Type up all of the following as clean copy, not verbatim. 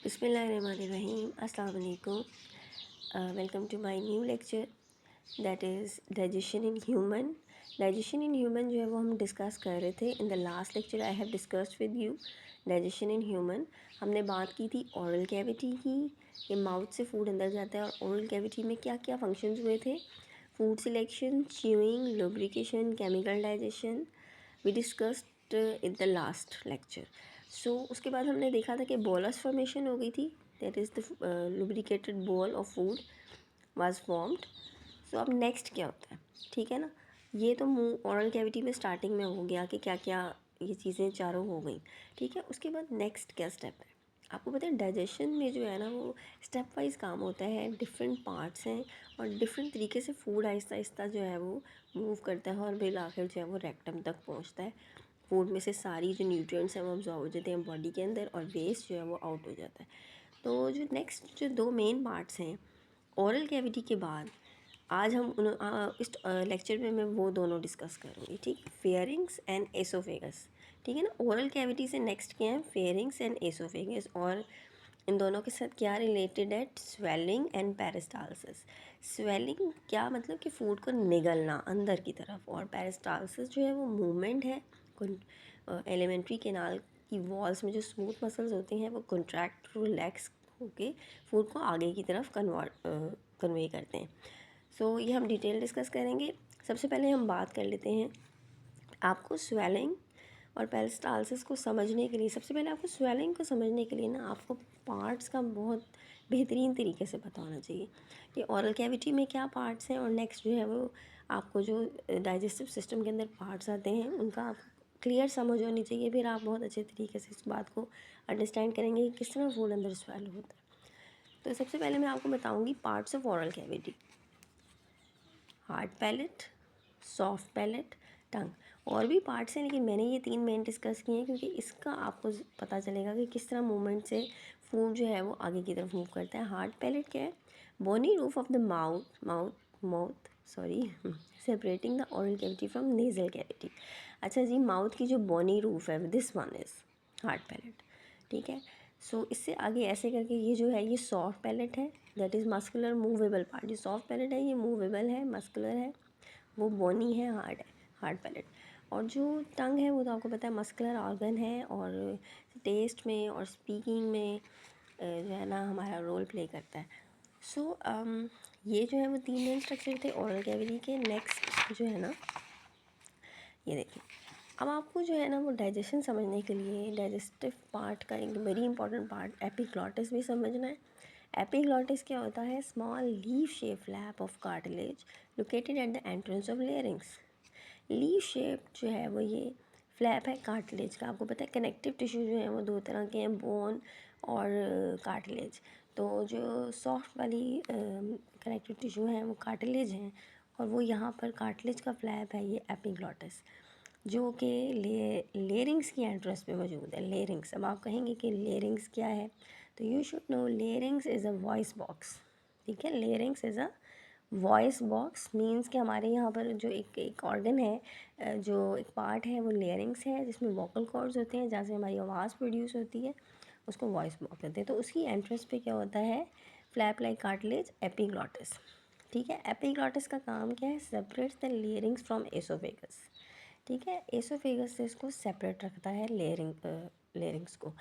Bismillahirrahmanirrahim. Assalamu alaikum. Welcome to my new lecture that is digestion in human. Digestion in human जो है वो हम discuss कर रहे थे. In the last lecture I have discussed with you digestion in human. हमने बात की थी oral cavity की, ये माउथ से फूड अंदर जाता है और oral cavity में क्या क्या फंक्शंस हुए थे. Food selection, chewing, lubrication, chemical digestion we discussed in the last lecture. So उसके बाद हमने देखा था कि बोलस फॉर्मेशन हो गई थी, that is the lubricated ball of food was formed. So अब नेक्स्ट क्या होता है, ठीक है ना. ये तो मुंह ओरल कैविटी में स्टार्टिंग में हो गया कि क्या क्या ये चीज़ें चारों हो गई, ठीक है. उसके बाद नेक्स्ट क्या स्टेप है, आपको पता है डाइजेशन में जो है ना वो स्टेप वाइज काम होता है. डिफरेंट पार्ट्स हैं और डिफरेंट तरीके से फूड आहिस्ता आहिस्ता जो है वो मूव करता है और बिल आखिर जो है वो रेक्टम तक पहुंचता है. फूड में से सारी जो न्यूट्रिएंट्स हैं वो अब्जॉर्ब हो जाते हैं बॉडी के अंदर और वेस्ट जो है वो आउट हो जाता है. तो जो नेक्स्ट जो दो मेन पार्ट्स हैं ओरल कैविटी के बाद, आज हम इस लेक्चर में मैं वो दोनों डिस्कस करूँगी, ठीक है. फेयरिंग्स एंड एसोफेगस, ठीक है ना. ओरल कैविटी से नेक्स्ट क्या है, फेयरिंग्स एंड एसोफेगस. और इन दोनों के साथ क्या रिलेटेड है, स्वेलिंग एंड पेरिस्टालसिस. स्वेलिंग क्या मतलब कि फूड को निगलना अंदर की तरफ, और पेरिस्टालसिस जो है वो मूवमेंट है. एलिमेंट्री कैनाल की वॉल्स में जो स्मूथ मसल्स होते हैं वो कॉन्ट्रैक्ट रिलैक्स होके फूड को आगे की तरफ कन्वे करते हैं. सो ये हम डिटेल डिस्कस करेंगे. सबसे पहले हम बात कर लेते हैं, आपको स्वेलिंग और पेरिस्टालसिस को समझने के लिए, सबसे पहले आपको स्वेलिंग को समझने के लिए ना आपको पार्ट्स का बहुत बेहतरीन तरीके से पता होना चाहिए कि ओरल कैविटी में क्या पार्ट्स हैं. और नेक्स्ट जो है वो आपको जो डाइजेस्टिव सिस्टम के अंदर पार्ट्स आते हैं उनका आपको क्लियर समझ होनी चाहिए. फिर आप बहुत अच्छे तरीके से इस बात को अंडरस्टैंड करेंगे कि किस तरह फूड अंदर स्वेल होता है. तो सबसे पहले मैं आपको बताऊँगी parts of oral cavity. Hard palate, soft palate, tongue. और भी पार्ट्स हैं लेकिन मैंने ये तीन मेन डिस्कस किए हैं क्योंकि इसका आपको पता चलेगा कि किस तरह मूवमेंट से फूड जो है वो आगे की तरफ मूव करता है. हार्ड पैलेट क्या है, bony roof of the mouth separating the oral cavity from nasal cavity. अच्छा जी, माउथ की जो बोनी रूफ है this one is hard palate, ठीक है. सो इससे आगे ऐसे करके ये जो है ये सॉफ्ट पैलेट है, that is muscular movable part. ये सॉफ्ट पैलेट है, ये मूवेबल है, मस्कुलर है, वो बोनी है, हार्ड पैलेट. और जो टंग है वो तो आपको पता है मस्कुलर ऑर्गन है और टेस्ट में और स्पीकिंग में जो है ना हमारा रोल प्ले करता है. सो ये जो है वो तीन मेन स्ट्रक्चर थे ओरल कैविटी के. नेक्स्ट जो है ना ये देखिए, अब आपको जो है ना वो डाइजेशन समझने के लिए डाइजेस्टिव पार्ट का एक वेरी इंपॉर्टेंट पार्ट एपिग्लॉटिस भी समझना है. एपिग्लॉटिस क्या होता है, small leaf shape flap of cartilage located at the entrance of larynx. Leaf shape जो है वो ये फ्लैप है कार्टिलेज का. आपको पता है कनेक्टिव टिश्यू जो है वो दो तरह के हैं, बोन और कार्टिलेज. तो जो सॉफ्ट वाली कनेक्टिव टिश्यू है वो कार्टिलेज हैं और वो यहाँ पर कार्टिलेज का फ्लैप है ये एपिग्लॉटिस, जो कि लेरिंग्स की एंट्रेंस पे मौजूद है. लेरिंग्स, अब आप कहेंगे कि लेरिंग्स क्या है, तो you should know larynx is a voice box, ठीक है. Larynx is a voice box means कि हमारे यहाँ पर जो एक ऑर्गन है, जो एक पार्ट है वो लेरिंग्स है जिसमें वोकल कॉर्ड्स होते हैं जहाँ से हमारी आवाज़ प्रोड्यूस होती है, उसको वॉइस बॉक्स कहते हैं. तो उसकी एंट्रेंस पे क्या होता है, फ्लैप लाइक कार्टिलेज, एपिग्लॉटिस, ठीक है. एपिग्लॉटिस का काम क्या है, separates the larynx from oesophagus, ठीक है. एसोफेगस से इसको सेपरेट रखता है लेरिंग्स को.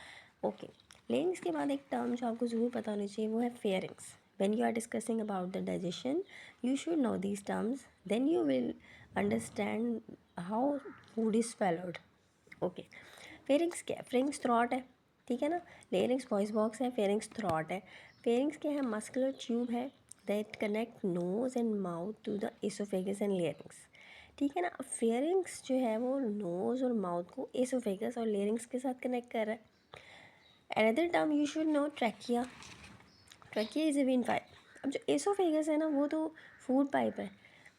ओके, लेरिंग्स के बाद एक टर्म जो आपको ज़रूर पता होनी चाहिए वो है fairings. when you are discussing about the digestion you should know these terms, then you will understand how food is swallowed. Okay, pharynx क्या है, फेरिंग्स थ्रॉट है, ठीक है ना. लेरिंग्स वॉइस बॉक्स है, फेरिंग्स थ्रॉट है. फेरिंग्स क्या है, मस्कुलर ट्यूब है that connect nose and mouth to the oesophagus and larynx, ठीक है ना. अब फेरिंग्स जो है वो नोज़ और माउथ को एसोफेगस और लेरिंग्स के साथ कनेक्ट कर रहा है. Another term you should know, trachea. Trachea is a wind pipe. अब जो एसोफेगस है ना वो तो फूड पाइप है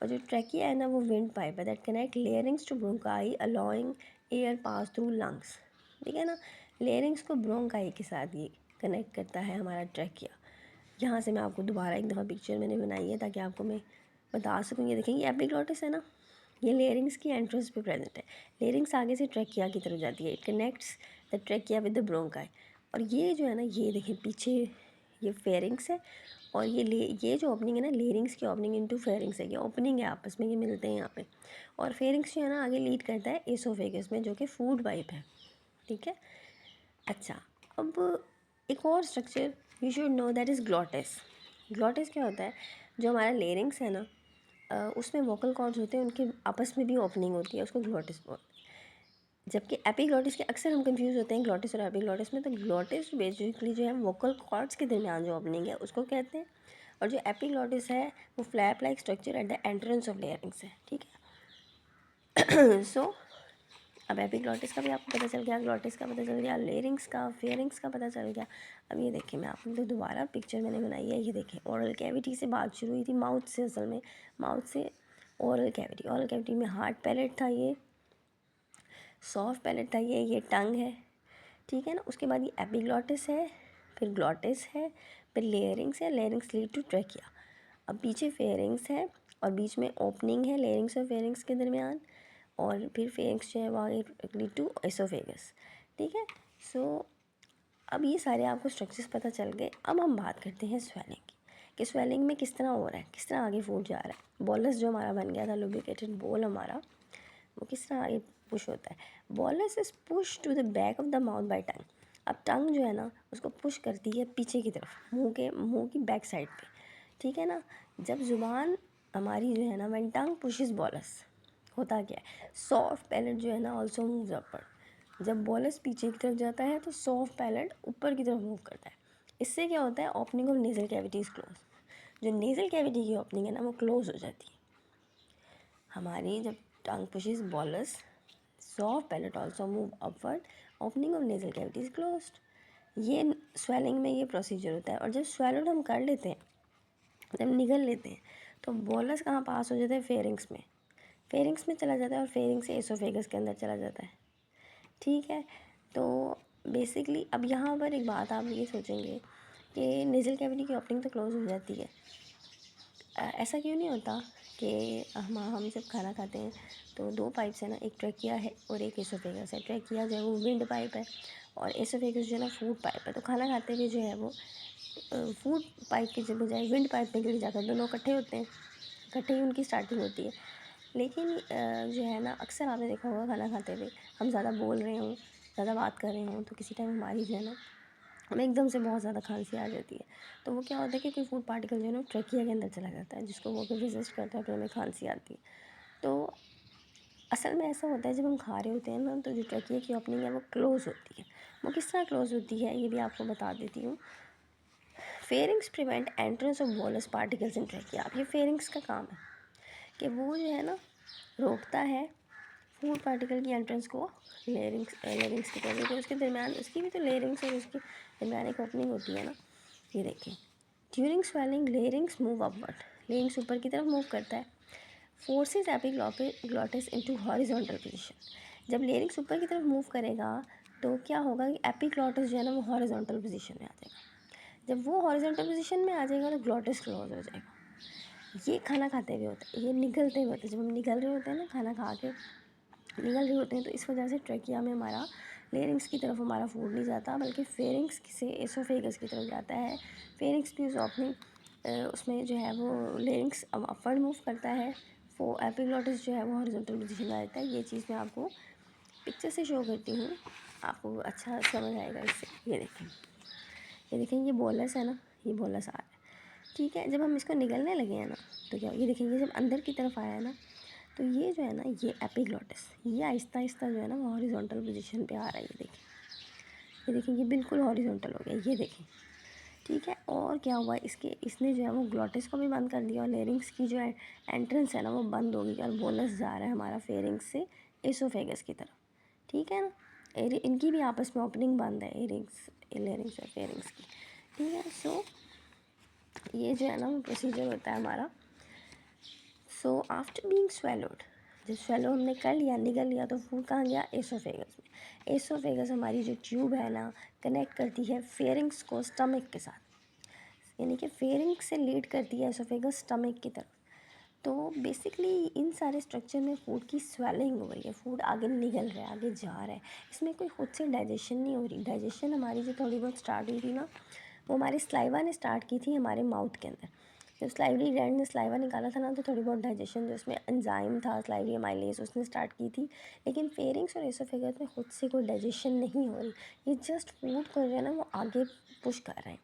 और जो ट्रैकिया है ना वो विंड पाइप है that connect larynx to bronchi allowing air pass through lungs, ठीक है ना. लेरिंग्स को ब्रोंकाई के साथ ये कनेक्ट करता है हमारा ट्रैकिया. यहाँ से मैं आपको दोबारा एक दफ़ा पिक्चर मैंने बनाई है ताकि आपको मैं बता सकूँ. ये देखेंगे एपिग्लॉटिस है ना, ये लेरिंग्स की एंट्रेंस पे प्रेजेंट है. लेरिंग्स आगे से ट्रैकिया की तरफ जाती है, it connects the trachea with the bronchi. और ये जो है ना, ये देखिए पीछे ये फेरिंग्स है, और ये जो ओपनिंग है ना, लेरिंग्स की ओपनिंग इनटू फेरिंग्स है, ये ओपनिंग है, आपस में ये मिलते हैं यहाँ पे। और फेरिंग्स जो है ना आगे लीड करता है एसोफेगस में, जो कि फूड पाइप है, ठीक है। अच्छा, अब एक और structure you should know, that is glottis. Glottis क्या होता है, जो हमारा लेरिंग्स है ना, उसमें वोकल कॉर्ड्स होते हैं, उनके आपस में भी ओपनिंग होती है, उसको ग्लॉटिस बोलते हैं। जबकि एपिग्लॉटिस के अक्सर हम कंफ्यूज होते हैं ग्लॉटिस और एपिग्लॉटिस में। तो ग्लॉटिस बेसिकली जो है वोकल कॉर्ड्स के दरमियान जो ओपनिंग है उसको कहते हैं, और जो एपिग्लॉटिस है वो flap like structure at the entrance of larynx है, ठीक है। सो अब एपिग्लॉटिस का भी आपको पता चल गया, ग्लॉटिस का पता चल गया, लेरिंग्स का, फेरिंग्स का पता चल गया। अब ये देखिए, मैं आपको तो दोबारा पिक्चर मैंने बनाई है, ये देखिए ओरल कैविटी से बात शुरू हुई थी, माउथ से, असल में माउथ से ओरल कैविटी, ओरल कैविटी में हार्ड पैलेट था, ये सॉफ्ट पैलेट था, ये टंग है, ठीक है ना। उसके बाद ये एपिग्लॉटिस है, फिर ग्लॉटिस है, फिर लेयरिंग्स है, लेयरिंग्स लीड टू ट्रैकिया। अब पीछे फेरिंग्स है, और बीच में ओपनिंग है लेयरिंग्स और फेरिंग्स के दरमियान, और फिर फेरिंग्स जो है वो लीड टू एसोफेगस, ठीक है। सो अब ये सारे आपको स्ट्रक्चर्स पता चल गए। अब हम बात करते हैं स्वेलिंग की, कि स्वेलिंग में किस तरह हो रहा है, किस तरह आगे फूड जा रहा है। बॉलस जो हमारा बन गया था, लुब्रिकेटेड बोल हमारा, वो किस तरह आगे पुश होता है। Bolus is push to the back of the mouth by tongue. अब टंग जो है ना उसको पुश करती है पीछे की तरफ, मुंह की बैक साइड पे, ठीक है ना। जब ज़ुबान हमारी जो है ना, व्हेन टंग पुशेस बॉलस, होता क्या है, सॉफ्ट पैलेट जो है ना ऑल्सो मूव्स अपवर्ड। जब बॉलस पीछे की तरफ जाता है तो सॉफ्ट पैलेट ऊपर की तरफ मूव करता है। इससे क्या होता है, opening of nasal cavity is close. जो नेज़ल कैविटी की ओपनिंग है ना वो क्लोज हो जाती है हमारी, जब tongue pushes bolus, soft palate also move upward, opening of nasal cavity is closed। ये स्वेलिंग में ये प्रोसीजर होता है। और जब swallowed हम कर लेते हैं, जब निगल लेते हैं, तो बोलस कहाँ पास हो जाता है, फेरिंग्स में, फेरिंग्स में चला जाता है, और फेरिंग्स से एसोफेगस के अंदर चला जाता है, ठीक है। तो बेसिकली अब यहाँ पर एक बात आप ये सोचेंगे कि नेज़ल कैविटी की ओपनिंग तो क्लोज हो जाती है, ऐसा क्यों नहीं होता कि हम जब खाना खाते हैं तो दो पाइप्स है ना, एक ट्रैकिया है और एक एसोफेगस है। ट्रैकिया जो है वो विंड पाइप है, और एसोफेगस जो है ना फूड पाइप है। तो खाना खाते हुए जो है वो फूड पाइप की जब बजाय विंड पाइप में गिर जाता है, दोनों इकट्ठे होते हैं, इकट्ठे ही उनकी स्टार्टिंग होती है। लेकिन जो है ना, अक्सर आपने देखा होगा खाना खाते हुए हम ज़्यादा बोल रहे हों, ज़्यादा बात कर रहे हों, तो किसी टाइम हमारी जो है ना, हमें एकदम से बहुत ज़्यादा खांसी आ जाती है। तो वो क्या होता है कि कोई फूड पार्टिकल जो है ना ट्रकिया के अंदर चला जाता है, जिसको वो रेजिस्ट करता है, फिर हमें खांसी आती है। तो असल में ऐसा होता है, जब हम खा रहे होते हैं ना, तो जो ट्रकिया की ओपनिंग है वो क्लोज़ होती है। वो किस तरह क्लोज़ होती है ये भी आपको बता देती हूँ। Pharynx prevent entrance of bolus particles in trachea. अब ये फेरिंग्स का काम है कि वो जो है ना रोकता है फूड पार्टिकल की एंट्रेंस को लेरिंग्स की तरफ, क्योंकि उसके दरमियान, उसकी भी तो लेरिंग्स और उसकी दरमियान एक ओपनिंग होती है ना। ये देखें, during swelling larynx move upward, larynx ऊपर की तरफ मूव करता है, forces epiglottis into horizontal position. जब लेरिंग्स ऊपर की तरफ मूव करेगा तो क्या होगा कि एपिग्लॉटिस जो है ना वो हॉरिजॉन्टल पोजीशन में आ जाएगा। जब वो हॉरिजॉन्टल पोजीशन में आ जाएगा तो ग्लॉटिस क्लोज हो जाएगा। ये खाना खाते हुए होता है, ये निगलते हुए होता है। जब हम निगल रहे होते हैं ना, खाना खा के निगल रहे होते हैं, तो इस वजह से ट्रकिया में हमारा लेरिंग्स की तरफ हमारा फूड नहीं जाता, बल्कि फेरिंग्स से एसोफेगस की तरफ जाता है। फेरिंग्स की उस ओपनिंग उसमें जो है वो लेरिंग्स अपवर्ड मूव करता है, वो एपिग्लॉटिस जो है वो हॉरिजॉन्टल पोजीशन में रहता है। ये चीज़ मैं आपको पिक्चर से शो करती हूँ, आपको अच्छा समझ आएगा इससे। ये देखें ये बोलस है ना, ये बोलस आ रहा है, ठीक है। जब हम इसको निगलने लगे हैं ना, तो क्या, ये देखें, ये जब अंदर की तरफ आया है ना, तो ये जो है ना, ये एपिग्लॉटिस, ये आहिस्ता आहिस्ता जो है ना वो हॉरिजॉन्टल पोजीशन पे आ रहा है। ये देखें ये बिल्कुल हॉरिजॉन्टल हो गया, ये देखें, ठीक है। और क्या हुआ, इसने जो है वो ग्लॉटिस को भी बंद कर दिया, और लेरिंग्स की जो है एंट्रेंस है ना वो बंद हो गई, और बोलस जा रहा है हमारा फेरिंग्स से एसोफेगस की तरफ, ठीक है ना। इनकी भी आपस में ओपनिंग बंद है, लेरिंग्स और फेरिंग्स की, ठीक है। सो ये जो है ना वो प्रोसीजर होता है हमारा। सो आफ्टर बीइंग स्वेलोड, जब स्वेलो हमने कर लिया, निगल लिया, तो फूड कहाँ गया, एसोफेगस में। एसोफेगस हमारी जो ट्यूब है ना, कनेक्ट करती है फेरिंग्स को स्टमक के साथ, यानी कि फेरिंग्स से लीड करती है एसोफेगस स्टमक की तरफ। तो बेसिकली इन सारे स्ट्रक्चर में फूड की स्वेलिंग हो रही है, फूड आगे निकल रहा है, आगे जा रहा है, इसमें कोई खुद से डाइजेशन नहीं हो रही। डाइजेशन हमारी जो थोड़ी बहुत स्टार्ट हुई थी ना, वो हमारे स्लाइवा ने स्टार्ट की थी हमारे माउथ के अंदर। जब स्लाइवरी ग्लैंड ने स्लाइवा निकाला था ना, तो थोड़ी बहुत डाइजेशन जो उसमें एंजाइम था स्लाइवरी अमाइलेज उसने स्टार्ट की थी। लेकिन फेरिंग्स और एसोफेगस में खुद से कोई डाइजेशन नहीं हो रही, ये जस्ट फूड को जो है ना वो आगे पुश कर रहे हैं।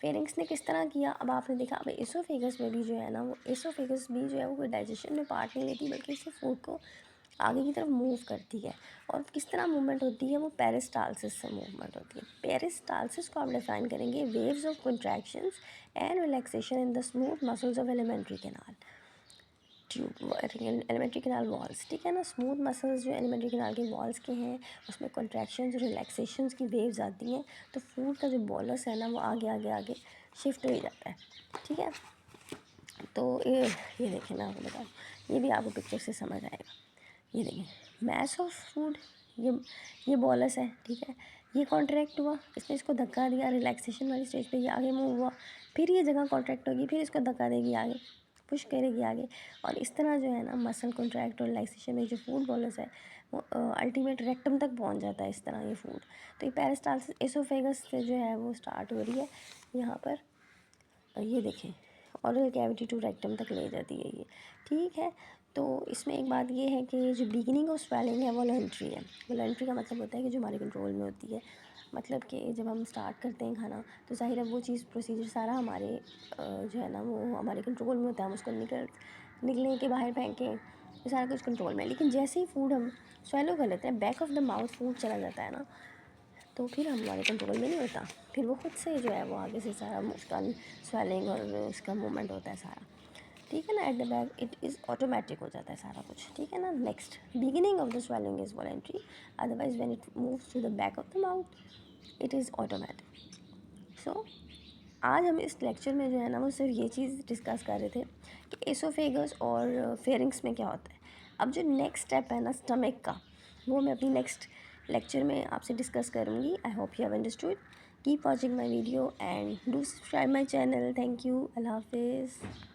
फेरिंग्स ने किस तरह किया, अब आपने देखा। अब एसोफेगस में भी जो है ना, वो एसोफेगस भी जो है वो कोई डाइजेशन में पार्ट नहीं लेती, बल्कि इसे फूड को आगे की तरफ मूव करती है। और किस तरह मूवमेंट होती है, वो पेरिस्टालसिस से मूवमेंट होती है। पेरिस्टालसिस को आप डिफाइन करेंगे, waves of contractions and relaxation in the smooth muscles of alimentary canal tube, alimentary canal walls, ठीक है ना। स्मूथ मसल्स जो एलिमेंट्री कैनाल के वॉल्स के हैं, उसमें कॉन्ट्रैक्शंस और रिलैक्सेशंस की वेव्स आती हैं, तो फूड का जो बॉलस है ना, वो आगे आगे आगे शिफ्ट हो जाता है, ठीक है। तो ये देखें, मैं आपको बताऊँ, ये भी आपको पिक्चर से समझ आएगा। ये देखिए, मैस ऑफ फूड, ये बॉलस है, ठीक है। ये कॉन्ट्रैक्ट हुआ, इसने इसको धक्का दिया, रिलैक्सेशन वाली स्टेज पे ये आगे मूव हुआ, फिर ये जगह कॉन्ट्रैक्ट होगी, फिर इसको धक्का देगी आगे, पुश करेगी आगे। और इस तरह जो है ना, मसल कॉन्ट्रैक्ट और रिलैक्सेशन में जो फूड बॉलस है, वो अल्टीमेट रेक्टम तक पहुंच जाता है इस तरह ये फूड। तो ये पेरिस्टालसिस एसोफेगस से जो है वो स्टार्ट हो रही है यहाँ पर। ये देखें, ऑरल कैविटी टू रेक्टम तक ले जाती है ये, ठीक है। तो इसमें एक बात ये है कि जो बिगिनिंग ऑफ स्वेलिंग है वॉलंटरी है। वॉलंटरी का मतलब होता है कि जो हमारे कंट्रोल में होती है। मतलब कि जब हम स्टार्ट करते हैं खाना, तो ज़ाहिर है वो चीज़ प्रोसीजर सारा हमारे जो है ना वो हमारे कंट्रोल में होता है। हम उसको निकलने के बाहर फेंकें, ये सारा कुछ कंट्रोल में है। लेकिन जैसे ही फूड हम स्वेलो कर लेते हैं, back of the mouth food चला जाता है ना, तो फिर हमारे कंट्रोल में नहीं होता, फिर वो खुद से जो है वो आगे से सारा उसका स्वेलिंग और उसका मूवमेंट होता है सारा, ठीक है ना। At the back it is automatic हो जाता है सारा कुछ, ठीक है ना। Next, beginning of the swallowing is voluntary, otherwise when it moves to the back of the mouth it is automatic. So आज हम इस लेक्चर में जो है ना वो सिर्फ ये चीज़ डिस्कस कर रहे थे कि एसोफेगस और फेरिंग्स में क्या होता है। अब जो नेक्स्ट स्टेप है ना स्टमक का, वो मैं अपनी नेक्स्ट लेक्चर में आपसे डिस्कस करूँगी। I hope you have understood. Keep watching my video and do subscribe my channel. Thank you. अल्लाह हाफिज़।